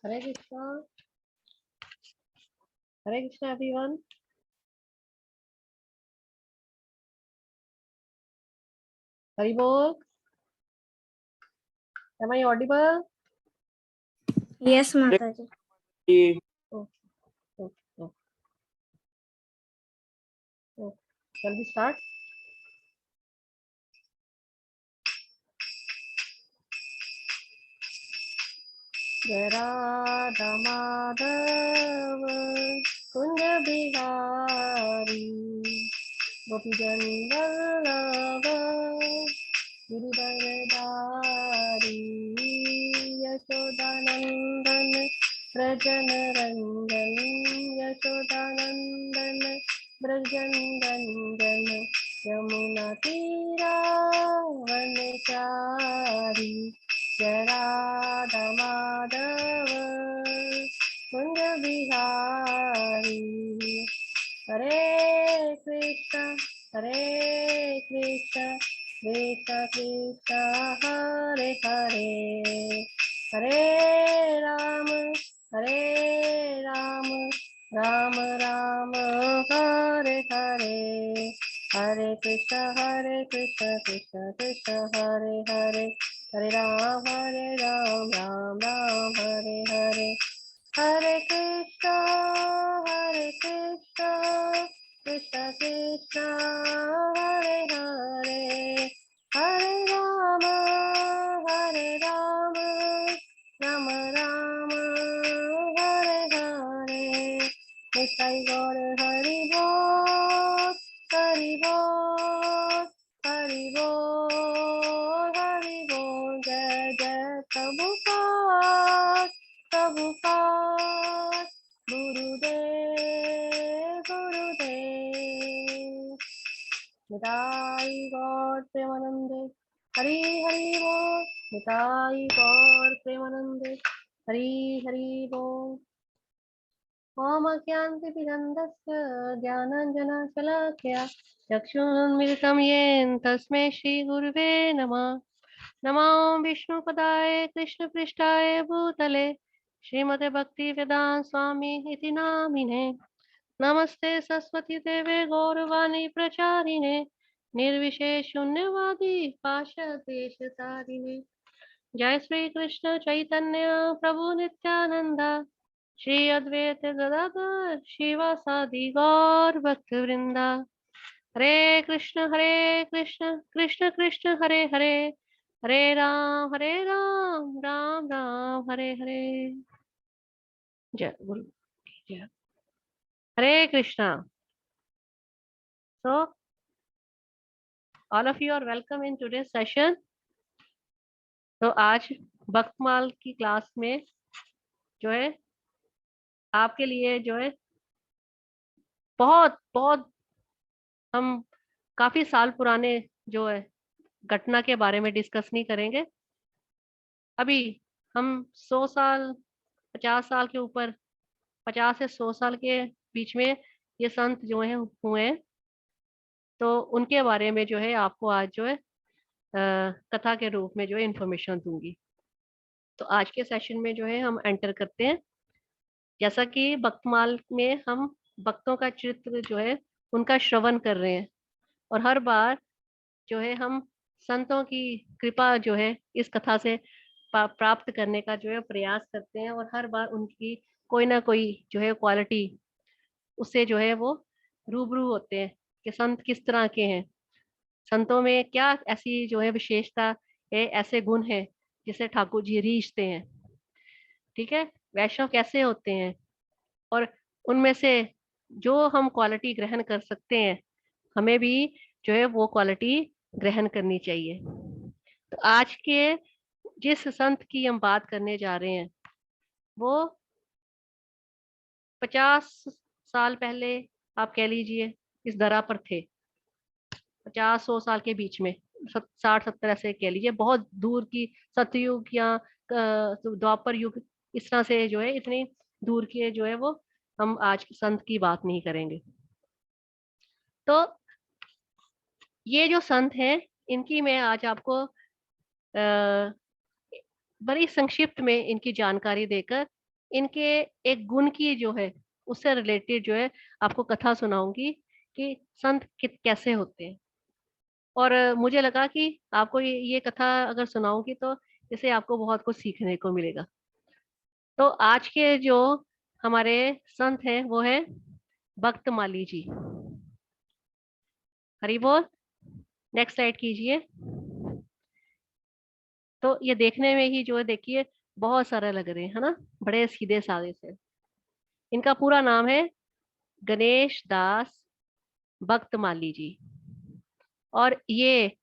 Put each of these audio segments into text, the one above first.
हरे कृष्णा। हरे Krishna everyone. Hari बोल। Am I audible? Yes, Mataji. Okay, okay, okay. Shall we start? जय राधा माधव कुंज बिहारी गोपीजन वल्लभ गिरिवरधारी यशोदानंदन व्रजन रंजन यशोदानंदन व्रजन रंजन यमुना तीरा वनचारी जय राधा माधव कुंज बिहारी हरे कृष्ण कृष्ण कृष्ण हरे हरे हरे राम राम राम हरे हरे हरे कृष्ण कृष्ण कृष्ण हरे हरे हरे राम राम राम हरे हरे हरे कृष्ण कृष्ण कृष्ण हरे हरे हरे राम राम राम हरे हरे निताई गौर हरि बोल हरि बोल हरि बोल हरि बोल जय जय प्रभुपाद प्रभुपाद गुरुदेव गुरुदेव निताई गौर प्रेमानंदे हरि हरि बोल निताई गौर प्रेमानंदे हरि हरि बोल ओम अज्ञानतिमिरन्धस्य ज्ञानाञ्जनशलाकया चक्षुरुन्मिलितं येन तस्मै श्रीगुरुवे नमः। नमो विष्णुपदाय कृष्णपृष्ठाय भूतले श्रीमते भक्तिवेदान्त स्वामी इति नामिने। नमस्ते सरस्वती देवे गौरवाणी प्रचारिणे निर्विशेष शून्यवादी पाशदेशतारिणे। जय श्री कृष्ण चैतन्य प्रभु नित्यानंद श्री अद्वैत गदाधर शिवासादि गौर भक्त वृंदा। हरे कृष्ण कृष्ण कृष्ण हरे हरे हरे राम राम राम हरे हरे। जय गुरु जय। हरे Krishna. So all of you are welcome in today's session. तो आज भक्तमाल की क्लास में जो है आपके लिए जो है बहुत बहुत हम काफी साल पुराने जो है घटना के बारे में डिस्कस नहीं करेंगे। अभी हम 100 साल 50 साल के ऊपर 50 से 100 साल के बीच में ये संत जो है हुए हैं, तो उनके बारे में जो है आपको आज जो है कथा के रूप में जो है इंफॉर्मेशन दूंगी। तो आज के सेशन में जो है हम एंटर करते हैं। जैसा कि भक्तमाल में हम भक्तों का चरित्र जो है उनका श्रवण कर रहे हैं, और हर बार जो है हम संतों की कृपा जो है इस कथा से प्राप्त करने का जो है प्रयास करते हैं, और हर बार उनकी कोई ना कोई जो है क्वालिटी उससे जो है वो रूबरू होते हैं कि संत किस तरह के हैं, संतों में क्या ऐसी जो है विशेषता है, ऐसे गुण है जिसे ठाकुर जी रीझते हैं। ठीक है, वैष्णव कैसे होते हैं, और उनमें से जो हम क्वालिटी ग्रहण कर सकते हैं हमें भी जो है वो क्वालिटी ग्रहण करनी चाहिए। तो आज के जिस संत की हम बात करने जा रहे हैं वो 50 साल पहले आप कह लीजिए इस धरा पर थे, 50-100 साल के बीच में, 60-70 ऐसे कह लीजिए, बहुत दूर की सतयुग या द्वापर युग, इस तरह से जो है इतनी दूर के जो है वो हम आज संत की बात नहीं करेंगे। तो ये जो संत हैं इनकी मैं आज आपको बड़ी संक्षिप्त में इनकी जानकारी देकर इनके एक गुण की जो है उससे रिलेटेड जो है आपको कथा सुनाऊंगी कि संत कैसे होते हैं। और मुझे लगा कि आपको ये कथा अगर सुनाऊंगी तो इससे आपको बहुत कुछ सीखने को मिलेगा। तो आज के जो हमारे संत हैं वो है भक्त माली जी। हरि बोल। नेक्स्ट स्लाइड कीजिए। तो ये देखने में ही जो है देखिए बहुत सरल लग रहे हैं, है ना, बड़े सीधे साधे से। इनका पूरा नाम है गणेश दास भक्त माली जी। और ये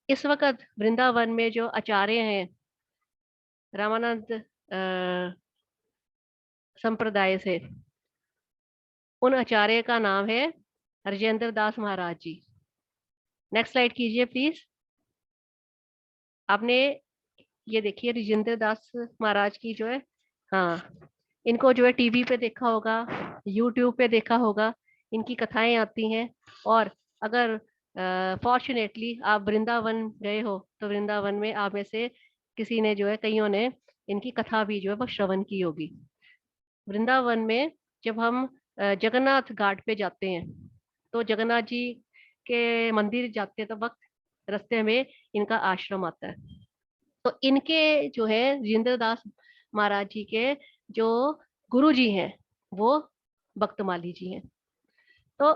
इस वक्त वृंदावन में जो आचार्य हैं रामानंद संप्रदाय से, उन आचार्य का नाम है हरजेंद्र दास महाराज जी। नेक्स्ट स्लाइड कीजिए प्लीज। आपने ये देखिए राजेंद्र दास महाराज की जो है, हाँ, इनको जो है टीवी पे देखा होगा, यूट्यूब पे देखा होगा, इनकी कथाएं आती हैं। और अगर फॉर्चुनेटली आप वृंदावन गए हो तो वृंदावन में आप में से किसी ने जो है, कईयों ने इनकी कथा भी जो है वो श्रवण की होगी। वृंदावन में जब हम जगन्नाथ घाट पे जाते हैं तो जगन्नाथ जी के मंदिर जाते तो वक्त रास्ते में इनका आश्रम आता है। तो इनके जो है राजेंद्र दास महाराज जी के जो गुरु जी हैं वो भक्तमाली जी हैं। तो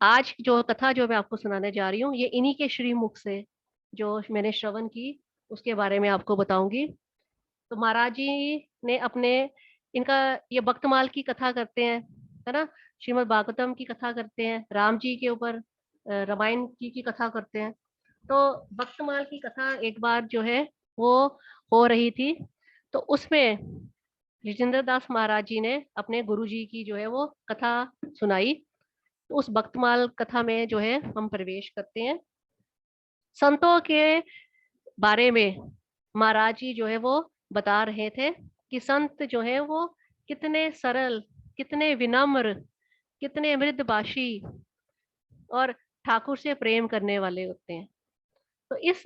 आज जो कथा जो मैं आपको सुनाने जा रही हूँ ये इन्हीं के श्रीमुख से जो मैंने श्रवण की उसके बारे में आपको बताऊंगी। तो महाराज जी ने अपने, इनका ये भक्तमाल की कथा करते हैं, है ना, श्रीमद् भागवतम की कथा करते हैं, राम जी के ऊपर रामायण जी की कथा करते हैं। तो भक्तमाल की कथा एक बार जो है वो हो रही थी। तो उसमें राजेंद्र दास महाराज जी ने अपने गुरु जी की जो है वो कथा सुनाई। तो उस भक्तमाल कथा में जो है हम प्रवेश करते हैं। संतों के बारे में महाराज जी जो है वो बता रहे थे कि संत जो है वो कितने सरल, कितने विनम्र, कितने मृदभाषी और ठाकुर से प्रेम करने वाले होते हैं। तो इस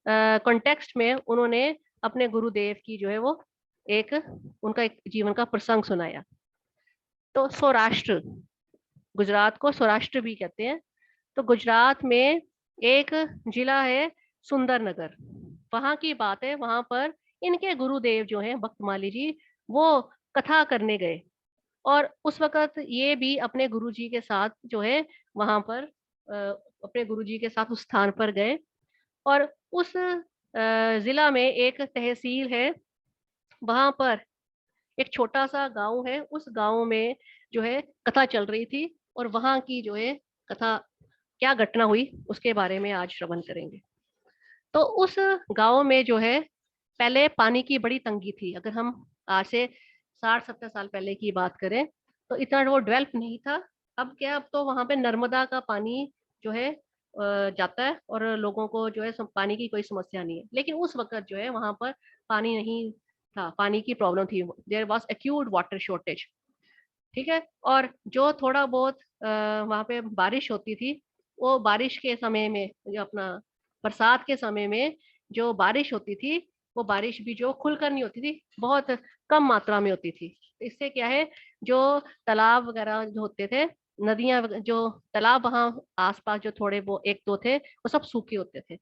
कॉन्टेक्स्ट में उन्होंने अपने गुरुदेव की जो है वो एक, उनका एक जीवन का प्रसंग सुनाया। तो सौराष्ट्र, गुजरात को सौराष्ट्र भी कहते हैं। तो गुजरात में एक जिला है सुंदरनगर, वहां की बात है। वहां पर इनके गुरुदेव जो हैं भक्तमाली जी वो कथा करने गए। और उस वक्त ये भी अपने गुरुजी के साथ जो है वहां पर अपने गुरुजी के साथ उस स्थान पर गए। और उस जिला में एक तहसील है, वहां पर एक छोटा सा गांव है, उस गांव में जो है कथा चल रही थी। और वहां की जो है कथा, क्या घटना हुई उसके बारे में आज श्रवण करेंगे। तो उस गांव में जो है पहले पानी की बड़ी तंगी थी। अगर हम आज से 60-70 साल पहले की बात करें तो इतना वो डेवलप नहीं था। अब क्या, अब तो वहां पे नर्मदा का पानी जो है जाता है और लोगों को जो है पानी की कोई समस्या नहीं है। लेकिन उस वक्त जो है वहां पर पानी नहीं था, पानी की प्रॉब्लम थी, there was acute water shortage. ठीक है। और जो थोड़ा बहुत वहां पे बारिश होती थी, वो बारिश के समय में, जो अपना बरसात के समय में जो बारिश होती थी, वो बारिश भी जो खुलकर नहीं होती थी, बहुत कम मात्रा में होती थी। इससे क्या है, जो तालाब वगैरह जो होते थे, नदियां जो तालाब वहां आसपास जो थोड़े वो एक दो थे, वो सब सूखे होते थे।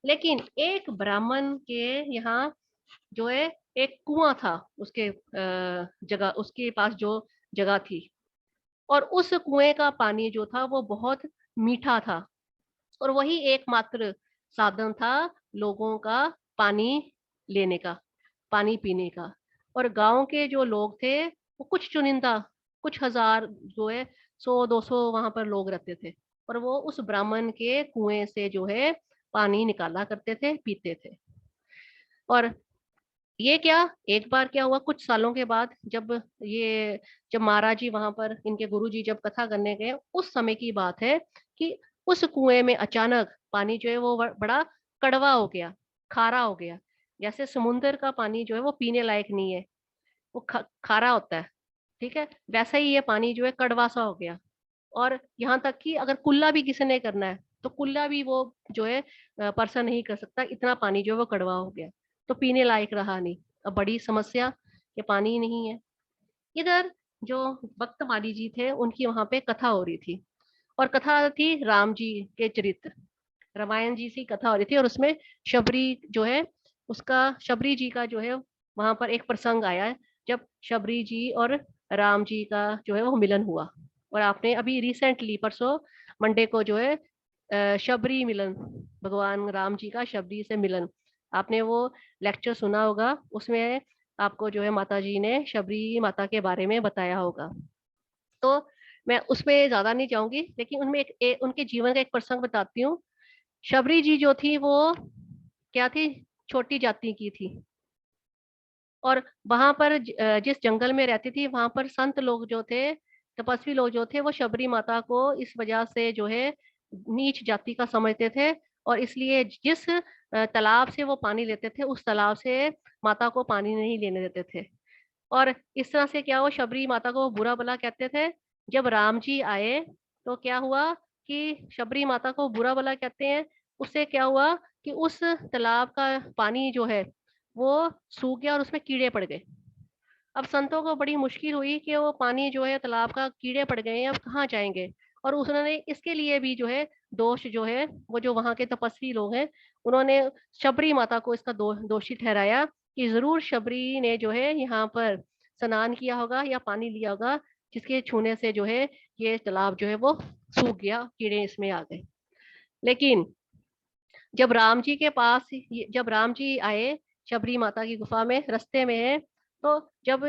लेकिन एक ब्राह्मण के यहाँ जो है एक कुआं था, उसके जगह, उसके पास जो जगह थी, और उस कुएं का पानी जो था वो बहुत मीठा था। और वही एकमात्र साधन था लोगों का पानी लेने का, पानी पीने का। और गांव के जो लोग थे वो कुछ चुनिंदा, कुछ हजार जो है, 100-200 वहां पर लोग रहते थे। और वो उस ब्राह्मण के कुएं से जो है पानी निकाला करते थे, पीते थे। और ये क्या, एक बार क्या हुआ, कुछ सालों के बाद, जब महाराज जी वहां पर, इनके गुरु जी जब कथा करने गए, उस समय की बात है कि उस कुएं में अचानक पानी जो है वो बड़ा कड़वा हो गया, खारा हो गया। जैसे समुन्द्र का पानी जो है वो पीने लायक नहीं है, वो खारा होता है। ठीक है, वैसा ही ये पानी जो है कड़वा सा हो गया। और यहाँ तक कि अगर कुल्ला भी किसी ने करना है तो कुल्ला भी वो जो है पर्सन नहीं कर सकता, इतना पानी जो है वो कड़वा हो गया। तो पीने लायक रहा नहीं। अब बड़ी समस्या कि पानी नहीं है। इधर जो भक्त माली जी थे उनकी वहां पे कथा हो रही थी, और कथा थी राम जी के चरित्र, रामायण जी की कथा हो रही थी, और उसमें शबरी जो है उसका, शबरी जी का जो है वहां पर एक प्रसंग आया है, जब शबरी जी और राम जी का जो है वो मिलन हुआ। और आपने अभी रिसेंटली परसों मंडे को जो है शबरी मिलन, भगवान राम जी का शबरी से मिलन, आपने वो लेक्चर सुना होगा। उसमें आपको जो है माता जी ने शबरी माता के बारे में बताया होगा। तो मैं उसमें ज्यादा नहीं जाऊंगी, लेकिन उनमें उनके जीवन का एक प्रसंग बताती हूँ। शबरी जी जो थी वो क्या थी, छोटी जाति की थी, और वहां पर जिस जंगल में रहती थी वहां पर संत लोग जो थे, तपस्वी लोग जो थे, वो शबरी माता को इस वजह से जो है नीच जाति का समझते थे, और इसलिए जिस तालाब से वो पानी लेते थे उस तालाब से माता को पानी नहीं लेने देते थे। और इस तरह से क्या हुआ, शबरी माता को बुरा भला कहते थे। जब राम जी आए तो क्या हुआ कि शबरी माता को बुरा भला कहते हैं, उससे क्या हुआ कि उस तालाब का पानी जो है वो सूख गया और उसमें कीड़े पड़ गए। अब संतों को बड़ी मुश्किल हुई कि वो पानी जो है तालाब का, कीड़े पड़ गए हैं, अब कहाँ जाएंगे। और उन्होंने इसके लिए भी जो है दोष जो है, वो जो वहां के तपस्वी लोग हैं उन्होंने शबरी माता को इसका दोषी ठहराया कि जरूर शबरी ने जो है यहाँ पर स्नान किया होगा या पानी लिया होगा, जिसके छूने से जो है ये तालाब जो है वो सूख गया, कीड़े इसमें आ गए। लेकिन जब राम जी के पास, जब राम जी आए शबरी माता की गुफा में, रास्ते में है, तो जब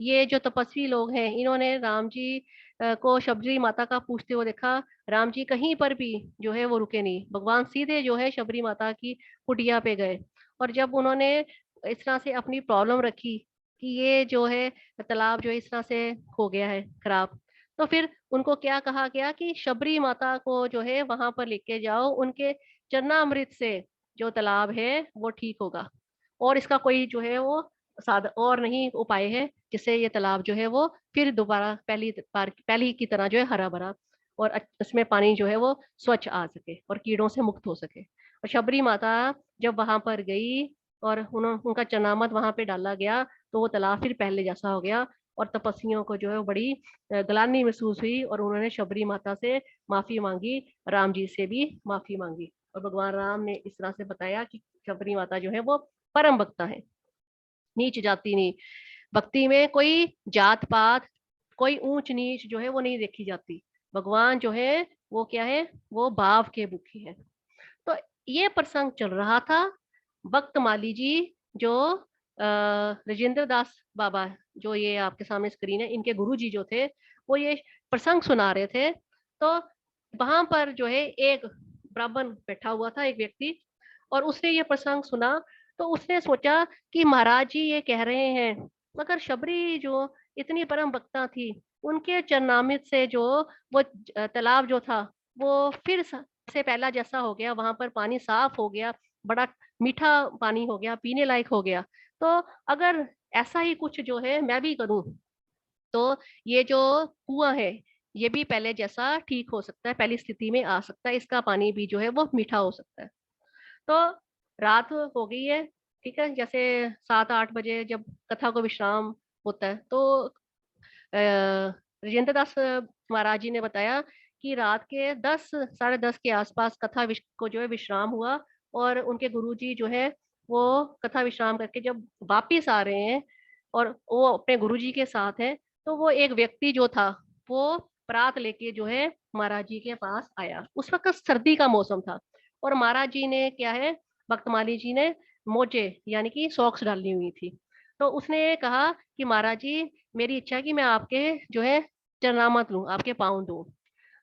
ये जो तपस्वी लोग हैं इन्होंने राम जी को शबरी माता का पूछते हुए देखा, राम जी कहीं पर भी जो है वो रुके नहीं, भगवान सीधे जो है शबरी माता की कुटिया पे गए। और जब उन्होंने इस तरह से अपनी प्रॉब्लम रखी कि ये जो है तालाब जो है इस तरह से हो गया है खराब, तो फिर उनको क्या कहा गया कि शबरी माता को जो है वहां पर लेके जाओ, उनके चरणामृत से जो तालाब है वो ठीक होगा, और इसका कोई जो है वो साध और नहीं उपाय है जिससे ये तालाब जो है वो फिर दोबारा पहली की तरह जो है हरा भरा, और उसमें पानी जो है वो स्वच्छ आ सके और कीड़ों से मुक्त हो सके। और शबरी माता जब वहां पर गई और उनका चरणामृत वहां पे डाला गया, तो वो तालाब फिर पहले जैसा हो गया, और तपस्वियों को जो है वो बड़ी ग्लानि महसूस हुई, और उन्होंने शबरी माता से माफी मांगी, राम जी से भी माफी मांगी। और भगवान राम ने इस तरह से बताया कि शबरी माता जो है वो परम भक्ता है, नीच जाति नहीं, भक्ति में कोई जात पात, कोई ऊंच नीच जो है वो नहीं देखी जाती। भगवान जो है वो क्या है, वो भाव के मुखी है। तो ये प्रसंग चल रहा था। भक्त माली जी जो राजेंद्र दास बाबा, जो ये आपके सामने स्क्रीन है, इनके गुरु जी जो थे वो ये प्रसंग सुना रहे थे। तो वहां पर जो है एक ब्राह्मण बैठा हुआ था, एक व्यक्ति, और उसने ये प्रसंग सुना। तो उसने सोचा कि महाराज जी ये कह रहे हैं, मगर शबरी जो इतनी परम भक्ता थी, उनके चरणामृत से जो वो तालाब जो था वो फिर से पहला जैसा हो गया, वहां पर पानी साफ हो गया, बड़ा मीठा पानी हो गया, पीने लायक हो गया। तो अगर ऐसा ही कुछ जो है मैं भी करूं, तो ये जो कुआं है ये भी पहले जैसा ठीक हो सकता है, पहली स्थिति में आ सकता है, इसका पानी भी जो है वो मीठा हो सकता है। तो रात हो गई है, ठीक है, जैसे 7-8 बजे जब कथा को विश्राम होता है, तो राजेंद्र दास महाराज जी ने बताया कि रात के 10, 10:30 के आसपास कथा को जो है विश्राम हुआ, और उनके गुरुजी जो है वो कथा विश्राम करके जब वापिस आ रहे हैं और वो अपने गुरुजी के साथ है, तो वो एक व्यक्ति जो था वो परात लेके जो है महाराज जी के पास आया। उस वक्त सर्दी का मौसम था, और महाराज जी ने क्या है, भक्तमाली जी ने मोजे यानी कि सॉक्स डाली हुई थी। तो उसने कहा कि महाराज जी मेरी इच्छा है कि मैं आपके जो है चरणामत लूं, आपके पाँव दूं।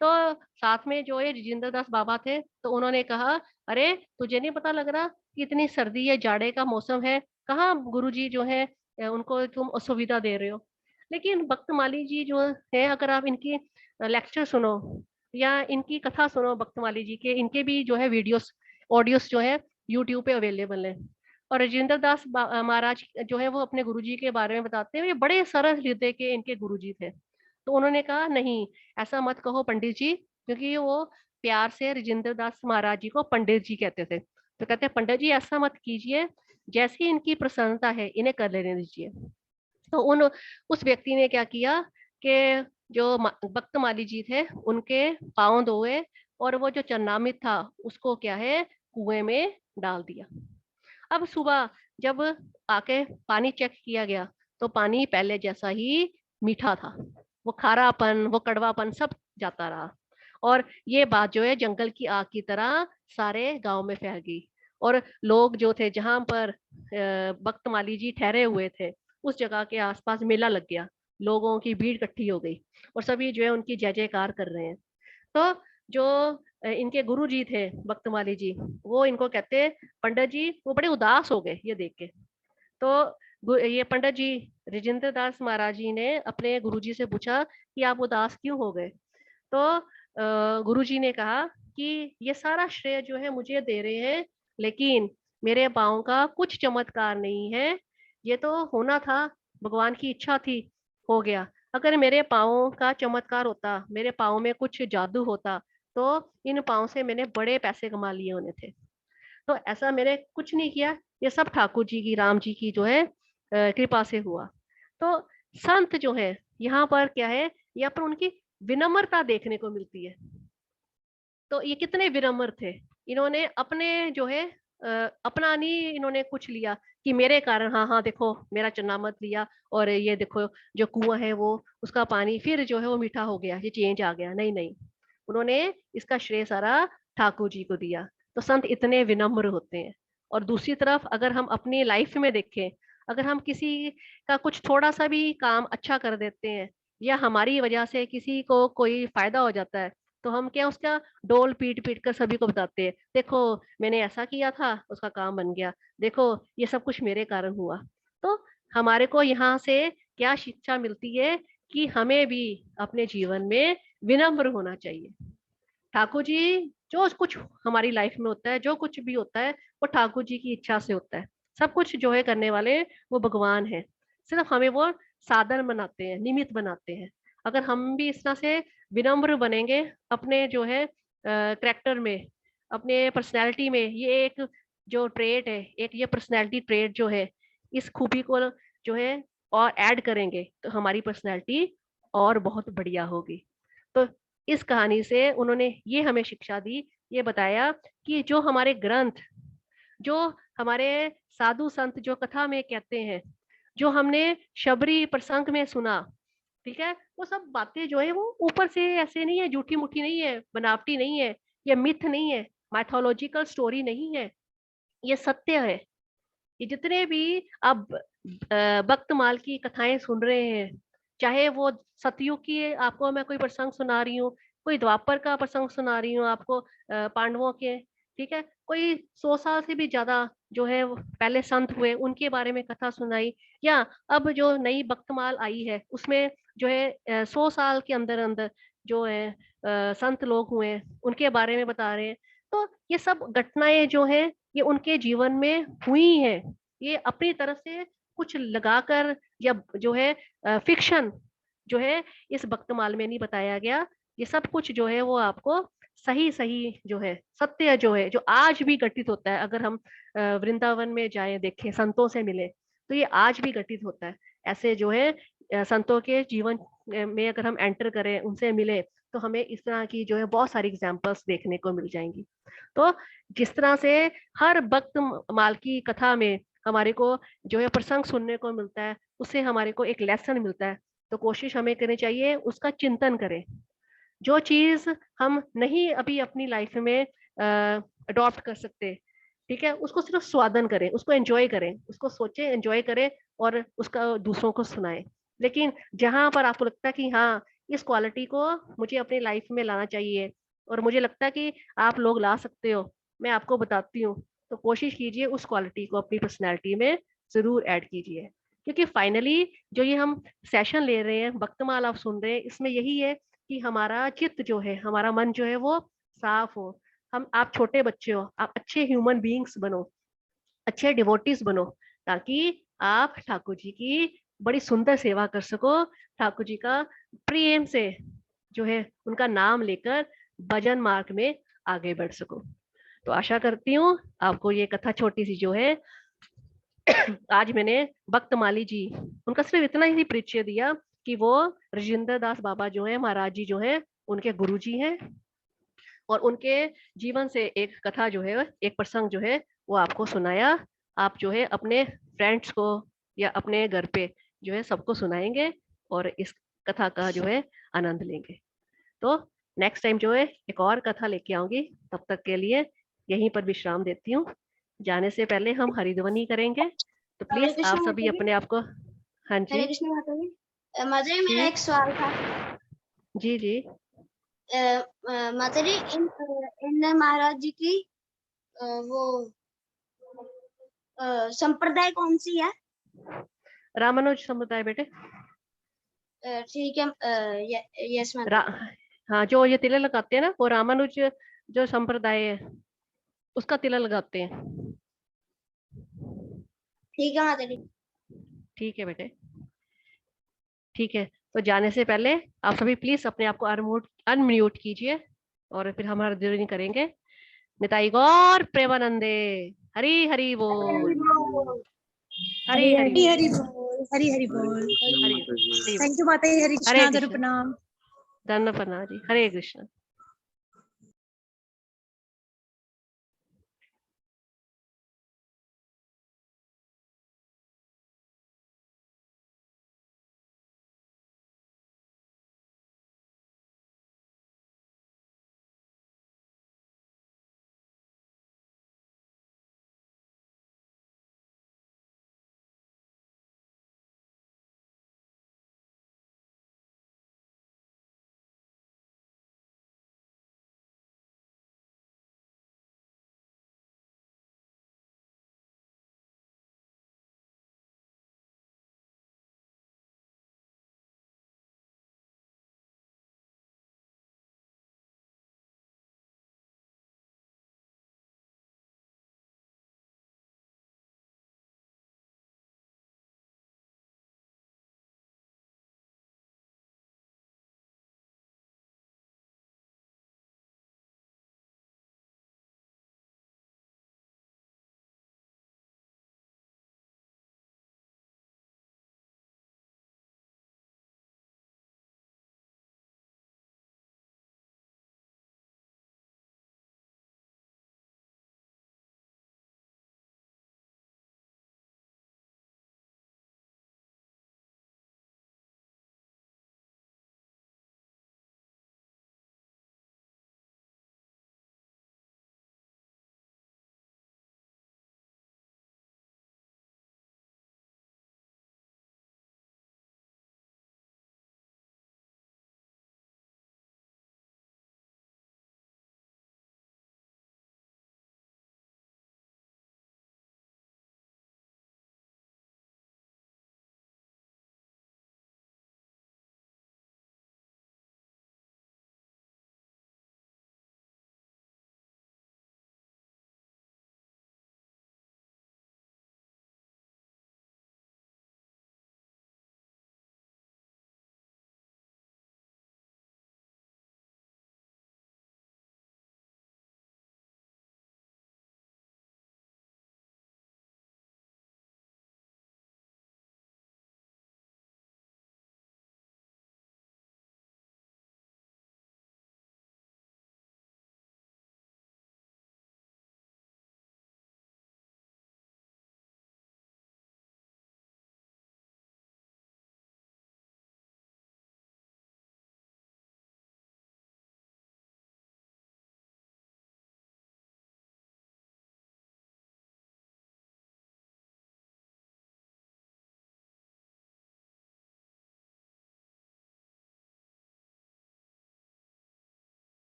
तो साथ में जो है राजेंद्र दास बाबा थे, तो उन्होंने कहा, अरे तुझे नहीं पता लग रहा कि इतनी सर्दी है, जाड़े का मौसम है, कहाँ गुरुजी जो है उनको तुम असुविधा दे रहे हो। लेकिन भक्त माली जी जो है, अगर आप इनकी लेक्चर सुनो या इनकी कथा सुनो भक्त माली जी के, इनके भी जो है वीडियोस ऑडियोस जो है यूट्यूब पे अवेलेबल है। और राजेंद्र दास महाराज जो है वो अपने गुरुजी के बारे में बताते हैं, ये बड़े सरल हृदय के इनके गुरुजी थे। तो उन्होंने कहा नहीं, ऐसा मत कहो पंडित जी, क्योंकि वो प्यार से राजेंद्र दास महाराज जी को पंडित जी कहते थे। तो कहते हैं पंडित जी ऐसा मत कीजिए, जैसी इनकी प्रसन्नता है इन्हें कर लेने दीजिए। तो उस व्यक्ति ने क्या किया कि जो बख्तमाली जी थे उनके पांव धोए और वो जो चन्नामित था उसको क्या है कुएं में डाल दिया। अब सुबह जब आके पानी चेक किया गया तो पानी पहले जैसा ही मीठा था, वो खारापन वो कड़वापन सब जाता रहा। और ये बात जो है जंगल की आग की तरह सारे गांव में फैल गई। और लोग जो थे जहां पर बख्तमाली जी ठहरे हुए थे उस जगह के आसपास मेला लग गया, लोगों की भीड़ इकट्ठी हो गई और सभी जो है उनकी जय जयकार कर रहे हैं। तो जो इनके गुरु जी थे बख्तमाली जी, वो इनको कहते पंडित जी, वो बड़े उदास हो गए ये देख के। तो ये पंडित जी राजेंद्र दास महाराज जी ने अपने गुरु जी से पूछा कि आप उदास क्यों हो गए। तो गुरु जी ने कहा कि ये सारा श्रेय जो है मुझे दे रहे हैं, लेकिन मेरे पाँव का कुछ चमत्कार नहीं है। ये तो होना था, भगवान की इच्छा थी, हो गया। अगर मेरे पाँव का चमत्कार होता, मेरे पाँव में कुछ जादू होता, तो इन पाँव से मैंने बड़े पैसे कमा लिए होने थे। तो ऐसा मैंने कुछ नहीं किया, ये सब ठाकुर जी की, राम जी की जो है कृपा से हुआ। तो संत जो है यहाँ पर क्या है, यहाँ पर उनकी विनम्रता देखने को मिलती है। तो ये कितने विनम्र थे, इन्होंने अपने जो है अपना नहीं इन्होंने कुछ लिया कि मेरे कारण, हाँ हाँ देखो मेरा चन्ना मत लिया और ये देखो जो कुआं है वो उसका पानी फिर जो है वो मीठा हो गया, ये चेंज आ गया। नहीं नहीं, उन्होंने इसका श्रेय सारा ठाकुर जी को दिया। तो संत इतने विनम्र होते हैं। और दूसरी तरफ अगर हम अपनी लाइफ में देखें, अगर हम किसी का कुछ थोड़ा सा भी काम अच्छा कर देते हैं या हमारी वजह से किसी को कोई फायदा हो जाता है, तो हम क्या उसका डोल पीट पीट कर सभी को बताते हैं, देखो मैंने ऐसा किया था उसका काम बन गया, देखो ये सब कुछ मेरे कारण हुआ। तो हमारे को यहाँ से क्या शिक्षा मिलती है कि हमें भी अपने जीवन में विनम्र होना चाहिए। ठाकुर जी जो कुछ हमारी लाइफ में होता है, जो कुछ भी होता है वो ठाकुर जी की इच्छा से होता है। सब कुछ जो है करने वाले वो भगवान है, सिर्फ हमें वो साधन बनाते हैं, निमित्त बनाते हैं। अगर हम भी इस तरह से विनम्र बनेंगे अपने जो है करेक्टर में, अपने पर्सनैलिटी में, ये एक जो ट्रेट है, एक ये पर्सनैलिटी ट्रेट जो है, इस खूबी को जो है और ऐड करेंगे तो हमारी पर्सनैलिटी और बहुत बढ़िया होगी। तो इस कहानी से उन्होंने ये हमें शिक्षा दी, ये बताया कि जो हमारे ग्रंथ, जो हमारे साधु संत जो कथा में कहते हैं, जो हमने शबरी प्रसंग में सुना, ठीक है, वो सब बातें जो है वो ऊपर से ऐसे नहीं है, झूठी मुठी नहीं है, बनावटी नहीं है, ये मिथ नहीं है, माइथोलॉजिकल स्टोरी नहीं है, ये सत्य है। ये जितने भी आप बख्तमाल की कथाएं सुन रहे हैं, चाहे वो सतयुग की आपको मैं कोई प्रसंग सुना रही हूँ, कोई द्वापर का प्रसंग सुना रही हूँ आपको, पांडवों के, ठीक है, कोई 100 साल से भी ज्यादा जो है वो पहले संत हुए उनके बारे में कथा सुनाई, या अब जो नई बख्तमाल आई है उसमें जो है 100 साल के अंदर अंदर जो है संत लोग हुए हैं उनके बारे में बता रहे हैं। तो ये सब घटनाएं जो है ये उनके जीवन में हुई हैं, ये अपनी तरफ से कुछ लगाकर या जो है फिक्शन जो है इस भक्तमाल में नहीं बताया गया। ये सब कुछ जो है वो आपको सही सही जो है सत्य जो है जो आज भी घटित होता है। अगर हम वृंदावन में जाएं, देखें, संतों से मिले, तो ये आज भी घटित होता है। ऐसे जो है संतों के जीवन में अगर हम एंटर करें, उनसे मिले, तो हमें इस तरह की जो है बहुत सारी एग्जाम्पल्स देखने को मिल जाएंगी। तो जिस तरह से हर वक्त माल की कथा में हमारे को जो है प्रसंग सुनने को मिलता है, उससे हमारे को एक लेसन मिलता है, तो कोशिश हमें करनी चाहिए उसका चिंतन करें। जो चीज हम नहीं अभी अपनी लाइफ में अडॉप्ट कर सकते, ठीक है, उसको सिर्फ स्वादन करें, उसको एंजॉय करें, उसको सोचें, एंजॉय करें और उसका दूसरों को सुनाएं। लेकिन जहां पर आपको लगता है कि हाँ इस क्वालिटी को मुझे अपनी लाइफ में लाना चाहिए और मुझे लगता है कि आप लोग ला सकते हो, मैं आपको बताती हूँ, तो कोशिश कीजिए उस क्वालिटी को अपनी पर्सनैलिटी में जरूर ऐड कीजिए। क्योंकि फाइनली जो ये हम सेशन ले रहे हैं, वक्तमाल आप सुन रहे हैं, इसमें यही है कि हमारा चित्त जो है, हमारा मन जो है वो साफ हो। हम आप छोटे बच्चे हो, आप अच्छे ह्यूमन बीइंग्स बनो, अच्छे डिवोटीज बनो, ताकि आप ठाकुर जी की बड़ी सुंदर सेवा कर सको, ठाकुर जी का प्रेम से जो है उनका नाम लेकर भजन मार्ग में आगे बढ़ सको। तो आशा करती हूँ आपको ये कथा छोटी सी जो है आज मैंने भक्तमाली जी, उनका सिर्फ इतना ही परिचय दिया कि वो राजेंद्र दास बाबा जो है, महाराज जी जो है, उनके गुरु जी हैं, और उनके जीवन से एक कथा जो है, एक प्रसंग जो है वो आपको सुनाया। आप जो है अपने फ्रेंड्स को या अपने घर पे जो है सबको सुनाएंगे और इस कथा का जो है आनंद लेंगे। तो नेक्स्ट टाइम जो है एक और कथा लेके आऊंगी, तब तक के लिए यहीं पर विश्राम देती हूँ। जाने से पहले हम हरिध्वनि करेंगे, तो हरे प्लीज कृष्ण आप सभी माता जी। अपने आप को। हाँ जी हरे कृष्ण माता जी। माता जी मेरा जी एक सवाल था। जी जी। माता जी इन महाराज जी की वो संप्रदाय कौन सी है? रामानुज समुदाय बेटे। ठीक है। यस माता रा, जी। हाँ, जो ये तिलक लगाते हैं ना, वो रामानुज जो संप्रदाय है उसका तिलक लगाते हैं। ठीक है माता जी। ठीक है बेटे, ठीक है। तो जाने से पहले आप सभी प्लीज अपने आप को अनम्यूट कीजिए और फिर हम हरिध्वनि करेंगे। निताई गौर प्रेमानंदे। हरी हरी बोल। हरी हरी हरी हरी बोल। हरी बोल, हरी हरी बोल। हरी हरी बोल। थैंक यू माता जी, हरी हरे कृष्णा, गुरु कृष्ण। प्रणाम। धन्य प्रणाम जी। हरे कृष्ण।